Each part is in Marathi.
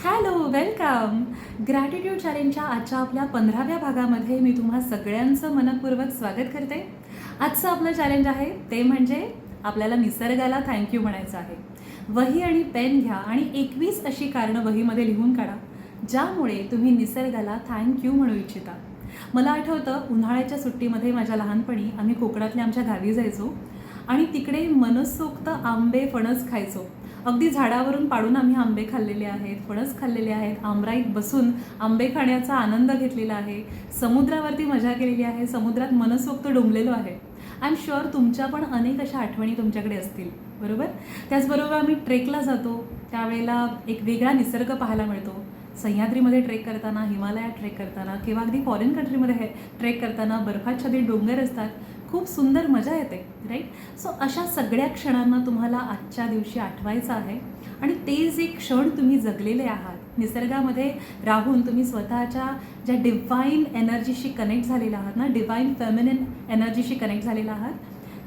Hello, welcome. ग्रॅटिट्यूड चॅलेंजच्या आजच्या आपल्या 15व्या भागामध्ये मी तुम्हा सगळ्यांचं मनःपूर्वक स्वागत करते. आजचं आपलं चॅलेंज आहे ते म्हणजे आपल्याला निसर्गाला थँक्यू म्हणायचं आहे. वही आणि पेन घ्या आणि 21 अशी कारणं वहीमध्ये लिहून काढा, ज्यामुळे तुम्ही निसर्गाला थँक्यू म्हणू इच्छिता. मला आठवतं उन्हाळ्याच्या सुट्टीमध्ये माझ्या लहानपणी आम्ही कोकणातल्या आमच्या गावी जायचो आणि तिकडे मनसोक्त आंबे, फणस खायचो. अगदी झाडावरून पाडून आम्ही आंबे खाल्लेले आहेत, फणस खाल्लेले आहेत, आमराईत बसून आंबे खाण्याचा आनंद घेतलेला आहे, समुद्रावरती मजा केलेली आहे, समुद्रात मनसोक्त डुंबलेलो आहे. आय एम शुअर तुमच्या पण अनेक अशा आठवणी तुमच्याकडे असतील, बरोबर? त्याचबरोबर आम्ही ट्रेकला जातो, त्यावेळेला एक वेगळा निसर्ग पाहायला मिळतो. सह्याद्रीमध्ये ट्रेक करताना, हिमालयात ट्रेक करताना किंवा अगदी फॉरेन कंट्रीमध्ये ट्रेक करताना बर्फाच्छादित डोंगर असतात, खूप सुंदर मजा येते, राईट? सो अशा सगळ्या क्षणांना तुम्हाला आजच्या दिवशी आठवायचं आहे आणि ते जे क्षण तुम्ही जगलेले आहात, निसर्गामध्ये राहून तुम्ही स्वतःच्या ज्या डिव्हाइन एनर्जीशी कनेक्ट झालेला आहात ना, डिव्हाइन फेमिनिन एनर्जीशी कनेक्ट झालेला आहात,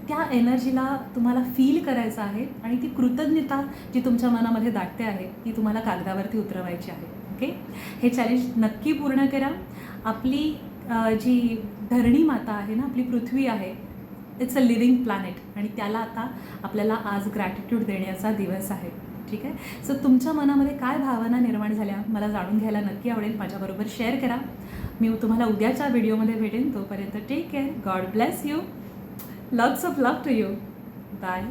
त्या एनर्जीला तुम्हाला फील करायचं आहे आणि ती कृतज्ञता जी तुमच्या मनामध्ये दाटते आहे ती तुम्हाला कागदावरती उतरवायची आहे. ओके, हे चॅलेंज नक्की पूर्ण करा. आपली जी धरणी माता आहे ना, आपली पृथ्वी आहे, इट्स अ लिव्हिंग प्लॅनेट आणि त्याला आता आपल्याला आज ग्रॅटिट्यूड देण्याचा दिवस आहे. ठीक आहे, सो तुमच्या मनामध्ये काय भावना निर्माण झाल्या मला जाणून घ्यायला नक्की आवडेल. माझ्याबरोबर शेअर करा. मी तुम्हाला उद्याच्या व्हिडिओमध्ये भेटेन. तोपर्यंत take care. God bless you. Lots of love to you. Bye.